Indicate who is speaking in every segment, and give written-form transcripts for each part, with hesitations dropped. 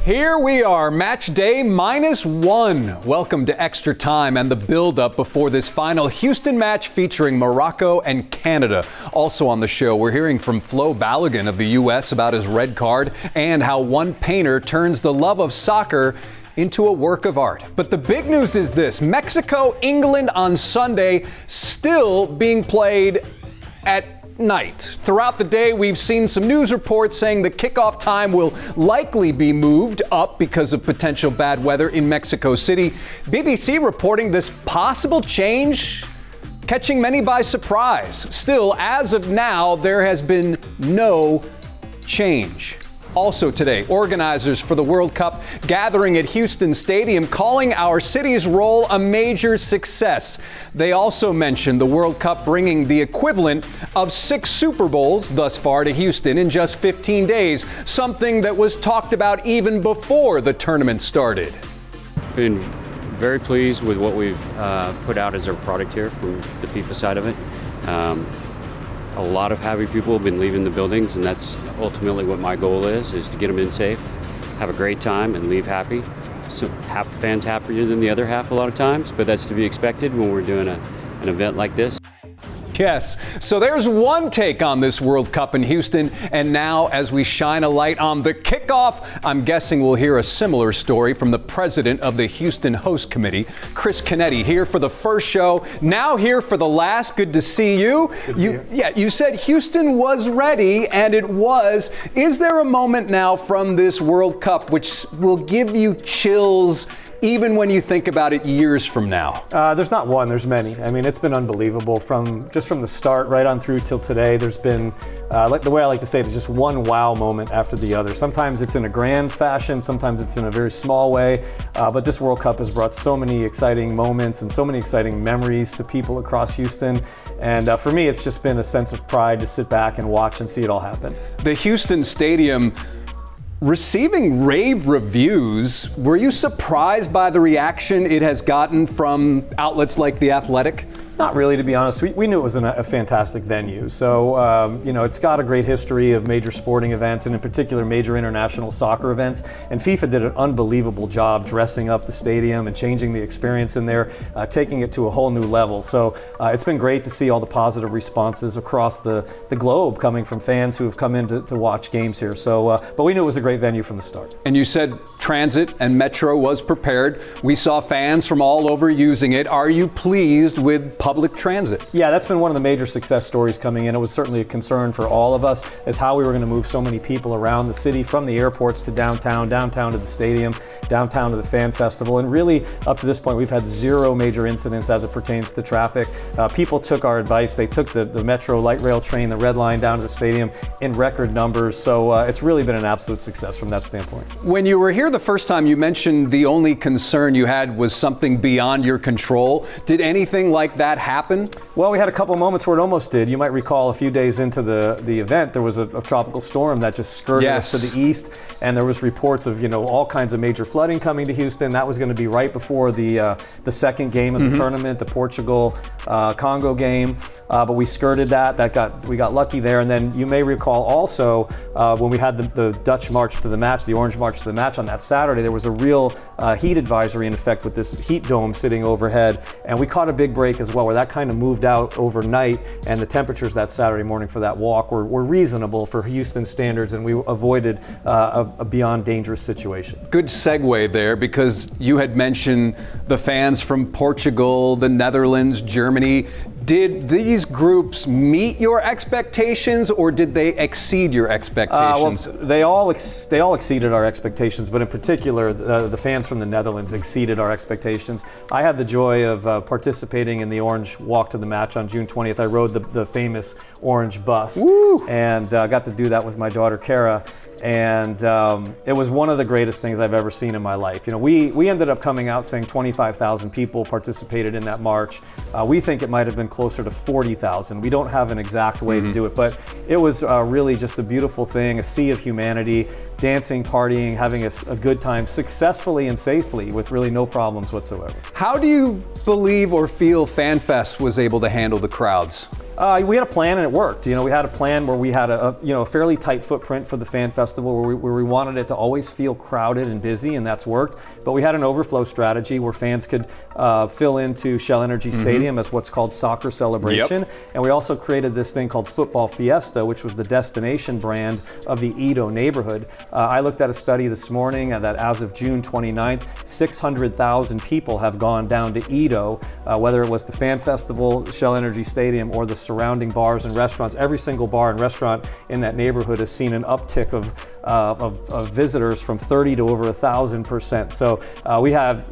Speaker 1: Here we are, match day -1. Welcome to Extra Time and the build-up before this final Houston match featuring Morocco and Canada. Also on the show, we're hearing from Flo Balogun of the U.S. about his red card and how one painter turns the love of soccer into a work of art. But the big news is this: Mexico, England on Sunday, still being played at night. Throughout the day, we've seen some news reports saying the kickoff time will likely be moved up because of potential bad weather in Mexico City. BBC reporting this possible change catching many by surprise. Still, as of now, there has been no change. Also today, organizers for the World Cup gathering at Houston Stadium, calling our city's role a major success. They also mentioned the World Cup bringing the equivalent of 6 Super Bowls thus far to Houston in just 15 days, something that was talked about even before the tournament started.
Speaker 2: Been very pleased with what we've put out as our product here from the FIFA side of it. A lot of happy people have been leaving the buildings, and that's ultimately what my goal is to get them in safe, have a great time, and leave happy. So half the fans happier than the other half a lot of times, but that's to be expected when we're doing an event like this.
Speaker 1: Yes, so there's one take on this World Cup in Houston, and now as we shine a light on the kickoff, I'm guessing we'll hear a similar story from the president of the Houston Host Committee, Chris Canetti, here for the first show, now here for the last. Good to see you. You said Houston was ready, and it was. Is there a moment now from this World Cup which will give you chills even when you think about it years from now?
Speaker 3: There's not one, there's many. I mean, it's been unbelievable from the start right on through till today. There's been, like the way I like to say it, there's just one wow moment after the other. Sometimes it's in a grand fashion, sometimes it's in a very small way, but this World Cup has brought so many exciting moments and so many exciting memories to people across Houston. And for me, it's just been a sense of pride to sit back and watch and see it all happen.
Speaker 1: The Houston Stadium receiving rave reviews. Were you surprised by the reaction it has gotten from outlets like The Athletic?
Speaker 3: Not really, to be honest. We knew it was a fantastic venue. So, it's got a great history of major sporting events, and in particular major international soccer events. And FIFA did an unbelievable job dressing up the stadium and changing the experience in there, taking it to a whole new level. So it's been great to see all the positive responses across the globe coming from fans who have come in to watch games here. So, but we knew it was a great venue from the start.
Speaker 1: And you said transit and metro was prepared. We saw fans from all over using it. Are you pleased with public transit?
Speaker 3: Yeah, that's been one of the major success stories coming in. It was certainly a concern for all of us, is how we were going to move so many people around the city, from the airports to downtown to the stadium, downtown to the fan festival. And really, up to this point, we've had 0 major incidents as it pertains to traffic. People took our advice. They took the metro light rail train, the red line, down to the stadium in record numbers. So it's really been an absolute success from that standpoint.
Speaker 1: When you were here the first time, you mentioned the only concern you had was something beyond your control. Did anything like that happen?
Speaker 3: Well, we had a couple of moments where it almost did. You might recall a few days into the event, there was a tropical storm that just skirted us to the east, and there was reports of all kinds of major flooding coming to Houston. That was going to be right before the second game of the tournament, the Portugal-Congo game. But we skirted that. We got lucky there. And then you may recall also when we had the Dutch march to the match, the orange march to the match on that Saturday, there was a real heat advisory in effect with this heat dome sitting overhead. And we caught a big break as well, where that kind of moved out overnight. And the temperatures that Saturday morning for that walk were reasonable for Houston standards, and we avoided a beyond dangerous situation.
Speaker 1: Good segue there, because you had mentioned the fans from Portugal, the Netherlands, Germany. Did these groups meet your expectations, or did they exceed your expectations?
Speaker 3: Well, they all exceeded our expectations, but in particular, the fans from the Netherlands exceeded our expectations. I had the joy of participating in the Orange Walk to the Match on June 20th. I rode the famous orange bus. Woo! And got to do that with my daughter, Kara. And it was one of the greatest things I've ever seen in my life. We ended up coming out saying 25,000 people participated in that march. We think it might have been closer to 40,000. We don't have an exact way to do it, but it was really just a beautiful thing, a sea of humanity, dancing, partying, having a good time successfully and safely with really no problems whatsoever.
Speaker 1: How do you believe or feel FanFest was able to handle the crowds?
Speaker 3: We had a plan and it worked. We had a plan where we had a fairly tight footprint for the fan festival where we wanted it to always feel crowded and busy, and that's worked. But we had an overflow strategy where fans could fill into Shell Energy Stadium as what's called soccer celebration.
Speaker 1: Yep.
Speaker 3: And we also created this thing called Football Fiesta, which was the destination brand of the Edo neighborhood. I looked at a study this morning that as of June 29th, 600,000 people have gone down to Edo, whether it was the fan festival, Shell Energy Stadium, or the surrounding bars and restaurants. Every single bar and restaurant in that neighborhood has seen an uptick of visitors from 30 to over 1,000%. So we have,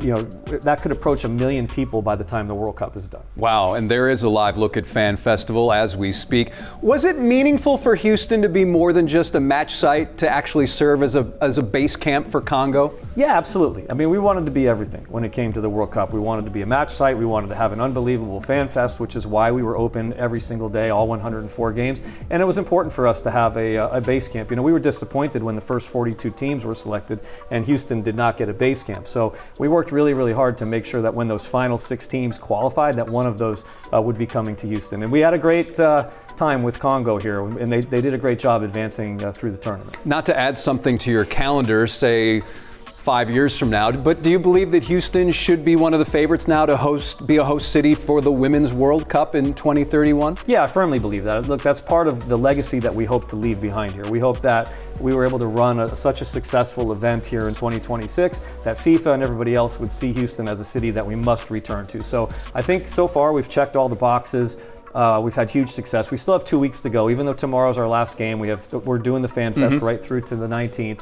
Speaker 3: that could approach 1 million people by the time the World Cup is done.
Speaker 1: Wow, and there is a live look at Fan Festival as we speak. Was it meaningful for Houston to be more than just a match site, to actually serve as a base camp for Congo?
Speaker 3: Yeah, absolutely. I mean, we wanted to be everything when it came to the World Cup. We wanted to be a match site. We wanted to have an unbelievable fan fest, which is why we were open every single day, all 104 games. And it was important for us to have a base camp. We were disappointed when the first 42 teams were selected and Houston did not get a base camp. So we worked really, really hard to make sure that when those final 6 teams qualified, that one of those would be coming to Houston. And we had a great time with Congo here, and they did a great job advancing through the tournament.
Speaker 1: Not to add something to your calendar, say 5 years from now, but do you believe that Houston should be one of the favorites now to be a host city for the Women's World Cup in 2031?
Speaker 3: Yeah, I firmly believe that. Look, that's part of the legacy that we hope to leave behind here. We hope that we were able to run such a successful event here in 2026 that FIFA and everybody else would see Houston as a city that we must return to. So I think so far we've checked all the boxes. We've had huge success. We still have 2 weeks to go, even though tomorrow's our last game. We're doing the Fan Fest right through to the 19th.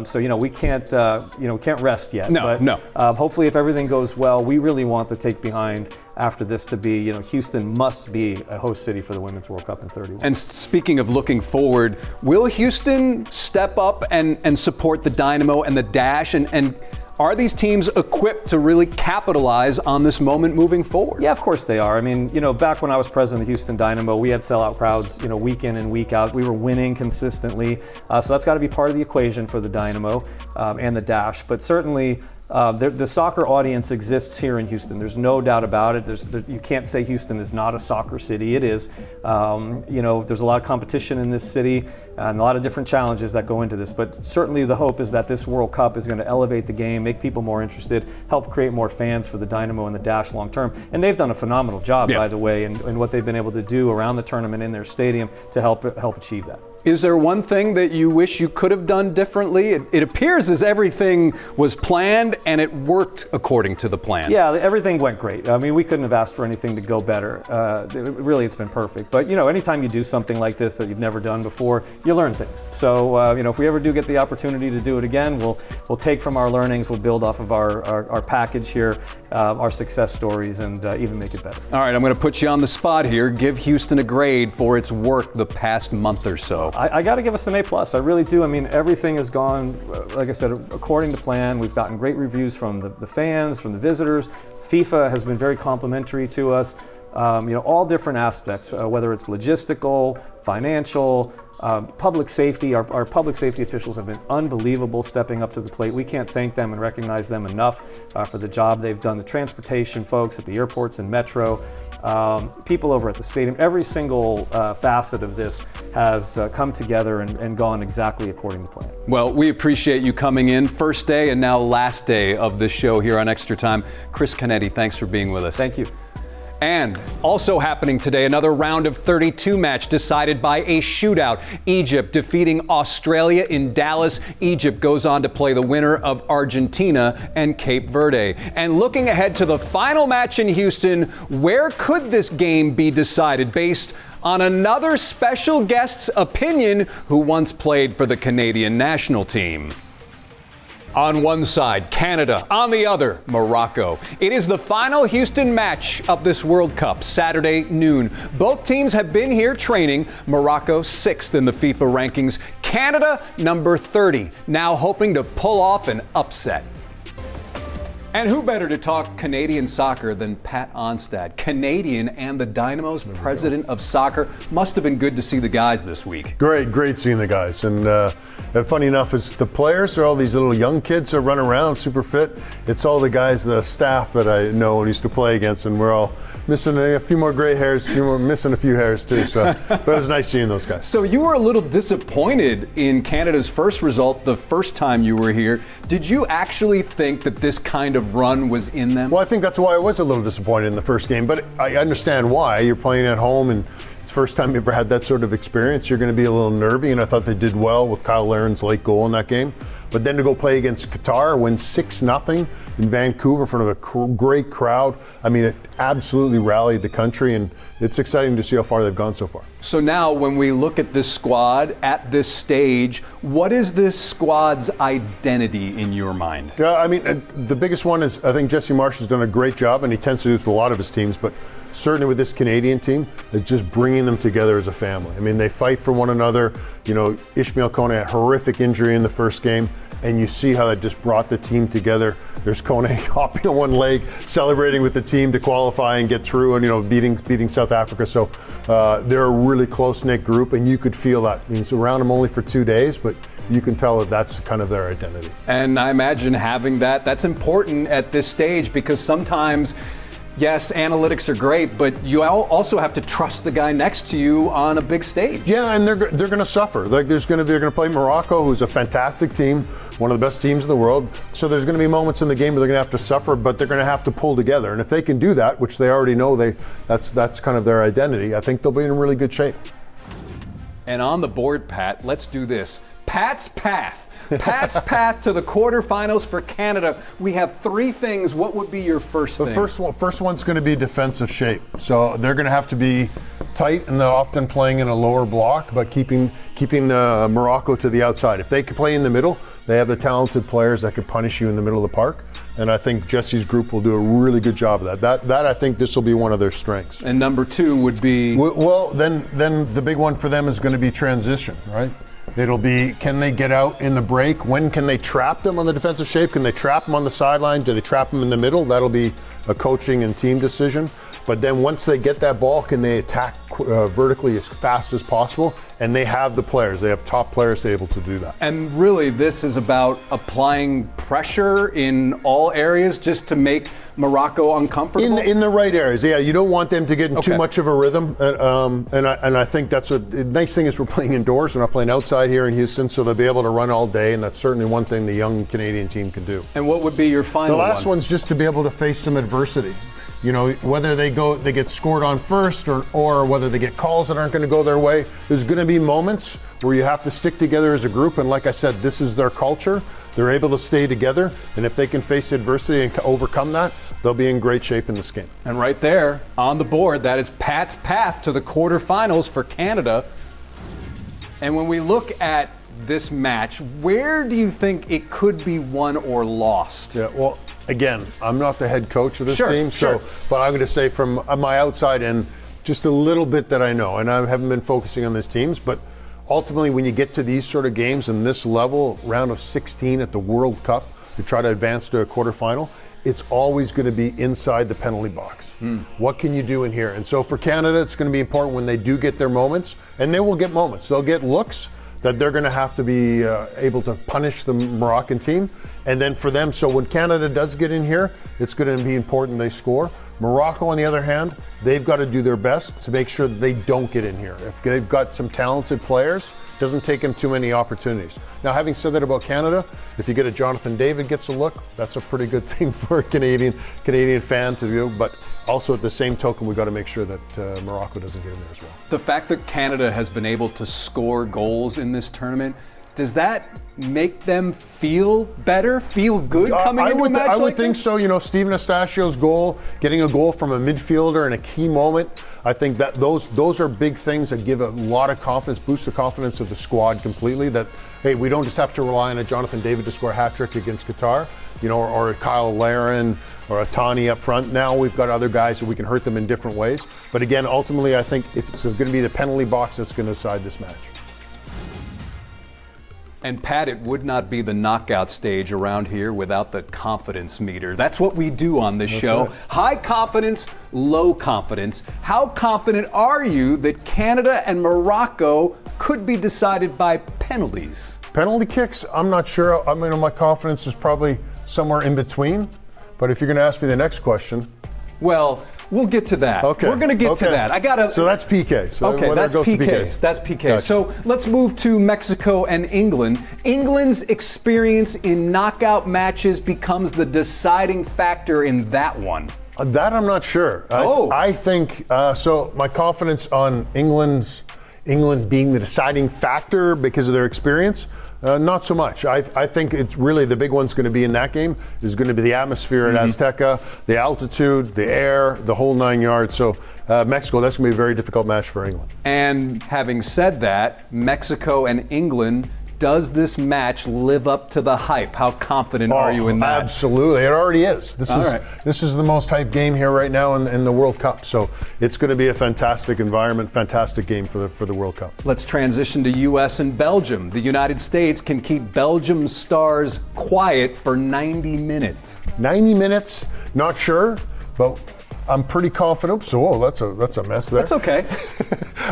Speaker 3: So we can't rest yet.
Speaker 1: No.
Speaker 3: Hopefully, if everything goes well, we really want the take behind after this to be, Houston must be a host city for the Women's World Cup in 31.
Speaker 1: And speaking of looking forward, will Houston step up and support the Dynamo and the Dash and are these teams equipped to really capitalize on this moment moving forward?
Speaker 3: Yeah, of course they are. I mean, back when I was president of the Houston Dynamo, we had sellout crowds, week in and week out. We were winning consistently. So that's got to be part of the equation for the Dynamo and the Dash. But certainly, the soccer audience exists here in Houston. There's no doubt about it. You can't say Houston is not a soccer city. It is. There's a lot of competition in this city and a lot of different challenges that go into this. But certainly the hope is that this World Cup is going to elevate the game, make people more interested, help create more fans for the Dynamo and the Dash long term. And they've done a phenomenal job, by the way, in what they've been able to do around the tournament in their stadium to help achieve that.
Speaker 1: Is there one thing that you wish you could have done differently? It appears as everything was planned and it worked according to the plan.
Speaker 3: Yeah, everything went great. I mean, we couldn't have asked for anything to go better. Really, it's been perfect. But, anytime you do something like this that you've never done before, you learn things. So, if we ever do get the opportunity to do it again, we'll take from our learnings, we'll build off of our package here, our success stories, and even make it better.
Speaker 1: All right, I'm going to put you on the spot here. Give Houston a grade for its work the past month or so.
Speaker 3: I got to give us an A+. I really do. I mean, everything has gone, like I said, according to plan. We've gotten great reviews from the fans, from the visitors. FIFA has been very complimentary to us. All different aspects, whether it's logistical, financial, public safety. Our public safety officials have been unbelievable stepping up to the plate. We can't thank them and recognize them enough for the job they've done. The transportation folks at the airports and Metro, people over at the stadium, every single facet of this has come together and gone exactly according to plan.
Speaker 1: Well, we appreciate you coming in first day and now last day of this show here on Extra Time. Chris Canetti, thanks for being with us.
Speaker 3: Thank you.
Speaker 1: And also happening today, another round of 32 match decided by a shootout. Egypt defeating Australia in Dallas. Egypt goes on to play the winner of Argentina and Cape Verde. And looking ahead to the final match in Houston, where could this game be decided based on another special guest's opinion who once played for the Canadian national team? On one side, Canada. On the other, Morocco. It is the final Houston match of this World Cup, Saturday noon. Both teams have been here training. Morocco 6th in the FIFA rankings. Canada number 30, now hoping to pull off an upset. And who better to talk Canadian soccer than Pat Onstad, Canadian and the Dynamo's president of soccer. Must have been good to see the guys this week.
Speaker 4: Great seeing the guys. And funny enough, is the players are all these little young kids that run around super fit. It's all the guys, the staff that I know and used to play against, and we're all missing a few more gray hairs, missing a few hairs too. So, but it was nice seeing those guys.
Speaker 1: So you were a little disappointed in Canada's first result the first time you were here. Did you actually think that this kind of run was in them?
Speaker 4: Well, I think that's why I was a little disappointed in the first game, but I understand why. You're playing at home, and it's the first time you ever had that sort of experience. You're going to be a little nervy, and I thought they did well with Kyle Laren's late goal in that game. But then to go play against Qatar, win 6-0 in Vancouver in front of a great crowd. I mean, it absolutely rallied the country, and it's exciting to see how far they've gone so far.
Speaker 1: So now when we look at this squad at this stage, what is this squad's identity in your mind?
Speaker 4: Yeah, I mean, the biggest one is I think Jesse Marsh has done a great job, and he tends to do it with a lot of his teams, but certainly with this Canadian team, is just bringing them together as a family. I mean, they fight for one another. You know, Ishmael Kone had a horrific injury in the first game, and you see how that just brought the team together. There's Kone hopping on one leg, celebrating with the team to qualify and get through, and beating South Africa. So they're a really close-knit group, and you could feel that. I mean, it's around them only for 2 days, but you can tell that that's kind of their identity.
Speaker 1: And I imagine having that's important at this stage, because sometimes, yes, analytics are great, but you also have to trust the guy next to you on a big stage.
Speaker 4: Yeah, and they're going to suffer. Like they're going to play Morocco, who's a fantastic team, one of the best teams in the world. So there's going to be moments in the game where they're going to have to suffer, but they're going to have to pull together. And if they can do that, which they already know, that's kind of their identity. I think they'll be in really good shape.
Speaker 1: And on the board, Pat, let's do this. Pat's Path. Pat's path to the quarterfinals for Canada. We have 3 things. What would be your first thing?
Speaker 4: The first one's going to be defensive shape. So they're going to have to be tight, and they're often playing in a lower block, but keeping the Morocco to the outside. If they can play in the middle, they have the talented players that could punish you in the middle of the park. And I think Jesse's group will do a really good job of that. That I think this will be one of their strengths.
Speaker 1: And number 2 would be?
Speaker 4: Well, then the big one for them is going to be transition, right? It'll be, can they get out in the break? When can they trap them on the defensive shape? Can they trap them on the sideline? Do they trap them in the middle? That'll be a coaching and team decision. But then once they get that ball, can they attack vertically as fast as possible? And they have the players. They have top players to be able to do that.
Speaker 1: And really, this is about applying pressure in all areas just to make Morocco uncomfortable?
Speaker 4: In the right areas, yeah. You don't want them to get in too much of a rhythm. And I think that's the nice thing is we're playing indoors. We're not playing outside here in Houston, so they'll be able to run all day, and that's certainly one thing the young Canadian team can do.
Speaker 1: And what would be your final
Speaker 4: one? The last one's just to be able to face some adversity. You know, whether they get scored on first or whether they get calls that aren't going to go their way, there's going to be moments where you have to stick together as a group. And like I said, this is their culture. They're able to stay together. And if they can face adversity and overcome that, they'll be in great shape in this game.
Speaker 1: And right there on the board, that is Pat's path to the quarterfinals for Canada. And when we look at this match, where do you think it could be won or lost?
Speaker 4: Yeah, well, again, I'm not the head coach of this team, but I'm going to say from my outside end, just a little bit that I know, and I haven't been focusing on these teams, but ultimately when you get to these sort of games and this level, round of 16 at the World Cup, to try to advance to a quarterfinal, it's always going to be inside the penalty box. What can you do in here? And so for Canada, it's going to be important when they do get their moments, and they will get moments. They'll get looks that they're going to have to be able to punish the Moroccan team. And then for them, so when Canada does get in here, it's going to be important they score. Morocco, on the other hand, they've got to do their best to make sure that they don't get in here. If they've got some talented players, it doesn't take them too many opportunities. Now, having said that about Canada, if you get a Jonathan David gets a look, that's a pretty good thing for a Canadian fan to do. But also at the same token, we've got to make sure that Morocco doesn't get in there as well.
Speaker 1: The fact that Canada has been able to score goals in this tournament, does that make them feel better, feel good coming into a match like this?
Speaker 4: I would think so. You know, Steven Eustachio's goal, getting a goal from a midfielder in a key moment, I think that those are big things that give a lot of confidence, boost the confidence of the squad completely, that, hey, we don't just have to rely on a Jonathan David to score a hat-trick against Qatar, you know, or a Kyle Laren or a Tani up front. Now we've got other guys so we can hurt them in different ways. But again, ultimately, I think it's going to be the penalty box that's going to decide this match.
Speaker 1: And Pat, it would not be the knockout stage around here without the confidence meter. That's what we do on this show.
Speaker 4: Right.
Speaker 1: High confidence, low confidence. How confident are you that Canada and Morocco could be decided by penalties?
Speaker 4: Penalty kicks, I'm not sure. I mean, my confidence is probably somewhere in between. But if you're going to ask me the next question.
Speaker 1: Well, we'll get to that.
Speaker 4: Okay.
Speaker 1: We're going to get to that.
Speaker 4: So that's PK. So
Speaker 1: okay, that's PK. That's PK.
Speaker 4: Gotcha.
Speaker 1: So let's move to Mexico and England. England's experience in knockout matches becomes the deciding factor in that one.
Speaker 4: That I'm not sure. I think so. My confidence on England being the deciding factor because of their experience, not so much. I think it's really the big one's going to be in that game is going to be the atmosphere at Azteca, the altitude, the air, the whole 9 yards. So Mexico, that's going to be a very difficult match for England.
Speaker 1: And having said that, Mexico and England, does this match live up to the hype? How confident are you in that?
Speaker 4: Absolutely, it already is. This is the most hyped game here right now in the World Cup. So it's going to be a fantastic environment, fantastic game for the World Cup.
Speaker 1: Let's transition to U.S. and Belgium. The United States can keep Belgium's stars quiet for 90 minutes. 90
Speaker 4: minutes, not sure, but I'm pretty confident. So, that's a mess there.
Speaker 1: That's okay.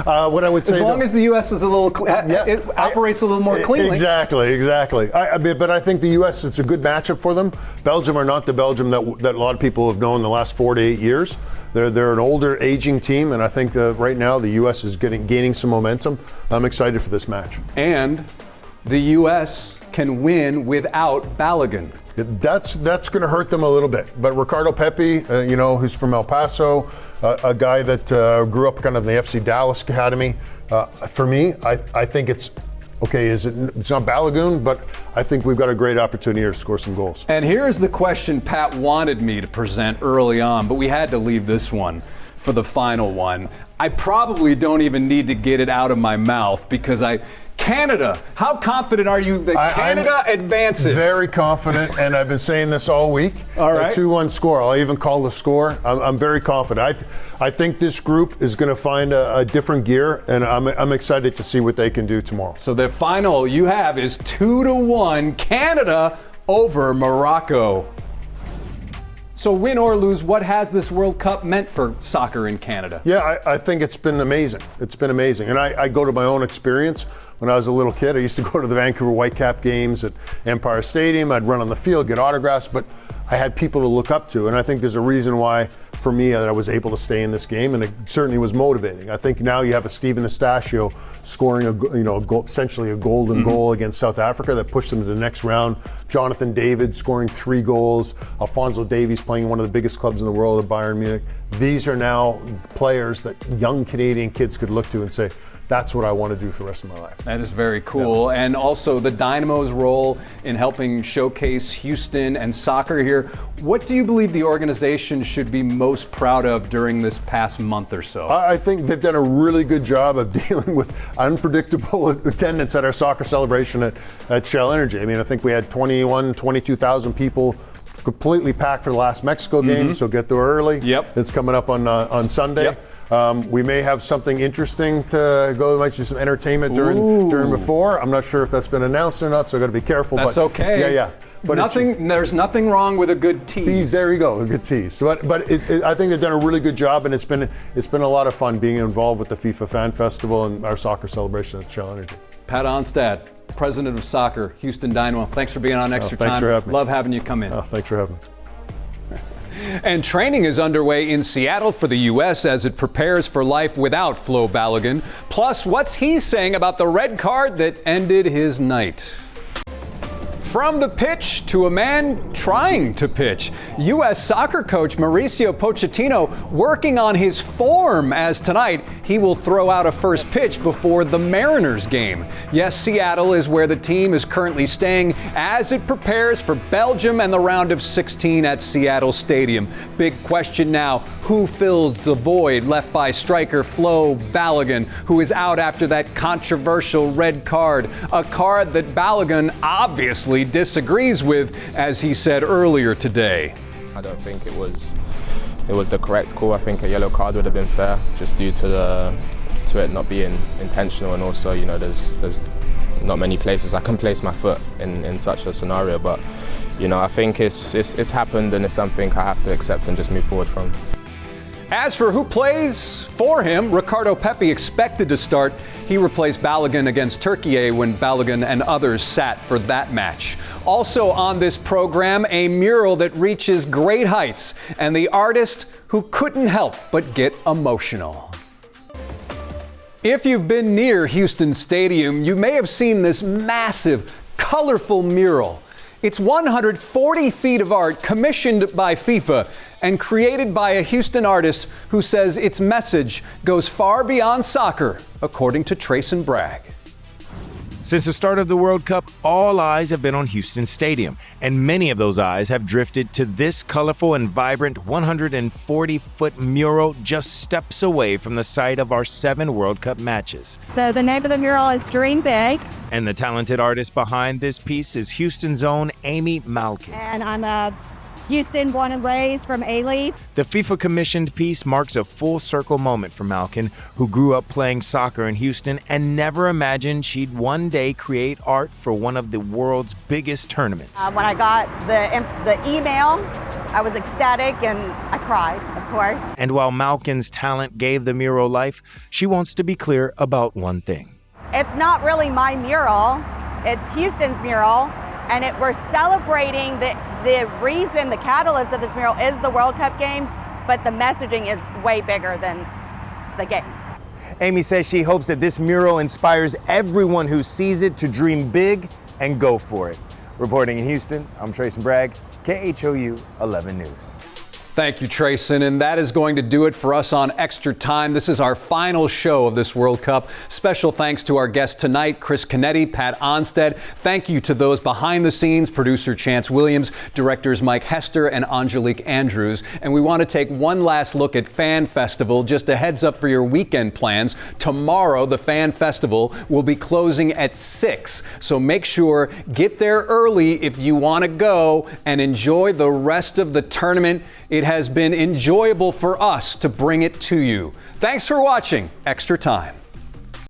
Speaker 4: What I would say,
Speaker 1: as long as the U.S. is a little, it operates a little more cleanly.
Speaker 4: Exactly. But I think the U.S. it's a good matchup for them. Belgium are not the Belgium that a lot of people have known the last 4 to 8 years. They're an older, aging team, and I think right now the U.S. is gaining some momentum. I'm excited for this match.
Speaker 1: And the U.S. can win without Balogun.
Speaker 4: That's going to hurt them a little bit. But Ricardo Pepi, who's from El Paso, a guy that grew up kind of in the FC Dallas Academy. For me, I think it's okay. It's not Balogun, but I think we've got a great opportunity here to score some goals.
Speaker 1: And here's the question Pat wanted me to present early on, but we had to leave this one for the final one. I probably don't even need to get it out of my mouth because Canada, how confident are you that Canada advances?
Speaker 4: Very confident, and I've been saying this all week.
Speaker 1: All right.
Speaker 4: A 2-1 score. I'll even call the score. I'm very confident. I think this group is going to find a different gear, and I'm excited to see what they can do tomorrow.
Speaker 1: So the final you have is 2-1 Canada over Morocco. So win or lose, what has this World Cup meant for soccer in Canada?
Speaker 4: Yeah, I think it's been amazing. It's been amazing. And I go to my own experience. When I was a little kid, I used to go to the Vancouver Whitecap games at Empire Stadium. I'd run on the field, get autographs, but I had people to look up to. And I think there's a reason why, for me, that I was able to stay in this game, and it certainly was motivating. I think now you have a Steven Eustachio scoring essentially a golden goal against South Africa that pushed them to the next round. Jonathan David scoring 3 goals. Alphonso Davies playing one of the biggest clubs in the world at Bayern Munich. These are now players that young Canadian kids could look to and say, that's what I want to do for the rest of my life.
Speaker 1: That is very cool. Yeah. And also the Dynamo's role in helping showcase Houston and soccer here. What do you believe the organization should be most proud of during this past month or so?
Speaker 4: I think they've done a really good job of dealing with unpredictable attendance at our soccer celebration at Shell Energy. I mean, I think we had 22,000 people completely packed for the last Mexico game, so get there early.
Speaker 1: Yep.
Speaker 4: It's coming up on Sunday.
Speaker 1: Yep.
Speaker 4: We may have something interesting to go. We might do some entertainment during before. I'm not sure if that's been announced or not, so I've got to be careful.
Speaker 1: That's okay.
Speaker 4: Yeah. But
Speaker 1: there's nothing wrong with a good tease.
Speaker 4: There you go, a good tease. But I think they've done a really good job, and it's been a lot of fun being involved with the FIFA Fan Festival and our soccer celebration at Shell Energy.
Speaker 1: Pat Onstad, President of Soccer, Houston Dynamo. Thanks for being on Extra Time.
Speaker 4: Thanks for having me.
Speaker 1: Love having you come in.
Speaker 4: Thanks for having me.
Speaker 1: And training is underway in Seattle for the U.S. as it prepares for life without Flo Balogun. Plus, what's he saying about the red card that ended his night? From the pitch to a man trying to pitch. U.S. soccer coach Mauricio Pochettino working on his form as tonight he will throw out a first pitch before the Mariners game. Yes, Seattle is where the team is currently staying as it prepares for Belgium and the round of 16 at Seattle Stadium. Big question now, who fills the void left by striker Flo Balogun, who is out after that controversial red card, a card that Balogun obviously disagrees with, as he said earlier today.
Speaker 5: I don't think it was the correct call. I think a yellow card would have been fair, just due to to it not being intentional, and also, you know, there's not many places I can place my foot in such a scenario. But, you know, I think it's happened, and it's something I have to accept and just move forward from.
Speaker 1: As for who plays for him, Ricardo Pepi expected to start. He replaced Balogun against Turkey when Balogun and others sat for that match. Also on this program, a mural that reaches great heights and the artist who couldn't help but get emotional. If you've been near Houston Stadium, you may have seen this massive, colorful mural. It's 140 feet of art commissioned by FIFA and created by a Houston artist who says its message goes far beyond soccer, according to Trayson Bragg.
Speaker 6: Since the start of the World Cup, all eyes have been on Houston Stadium, and many of those eyes have drifted to this colorful and vibrant 140-foot mural just steps away from the site of our 7 World Cup matches.
Speaker 7: So the name of the mural is Dream Big.
Speaker 6: And the talented artist behind this piece is Houston's own Amy Malkin.
Speaker 7: And I'm a Houston born and raised from A-Leaf.
Speaker 6: The FIFA-commissioned piece marks a full-circle moment for Malkin, who grew up playing soccer in Houston and never imagined she'd one day create art for one of the world's biggest tournaments.
Speaker 7: When I got the email, I was ecstatic and I cried, of course.
Speaker 6: And while Malkin's talent gave the mural life, she wants to be clear about one thing.
Speaker 7: It's not really my mural, it's Houston's mural, and we're celebrating the reason, the catalyst of this mural is the World Cup games, but the messaging is way bigger than the games.
Speaker 6: Amy says she hopes that this mural inspires everyone who sees it to dream big and go for it. Reporting in Houston, I'm Trayson Bragg, KHOU 11 News.
Speaker 1: Thank you, Trayson. And that is going to do it for us on Extra Time. This is our final show of this World Cup. Special thanks to our guests tonight, Chris Canetti, Pat Onstad. Thank you to those behind the scenes, producer Chance Williams, directors Mike Hester and Angelique Andrews. And we want to take one last look at Fan Festival. Just a heads up for your weekend plans. Tomorrow, the Fan Festival will be closing at 6. So make sure, get there early if you want to go and enjoy the rest of the tournament. It has been enjoyable for us to bring it to you. Thanks for watching Extra Time.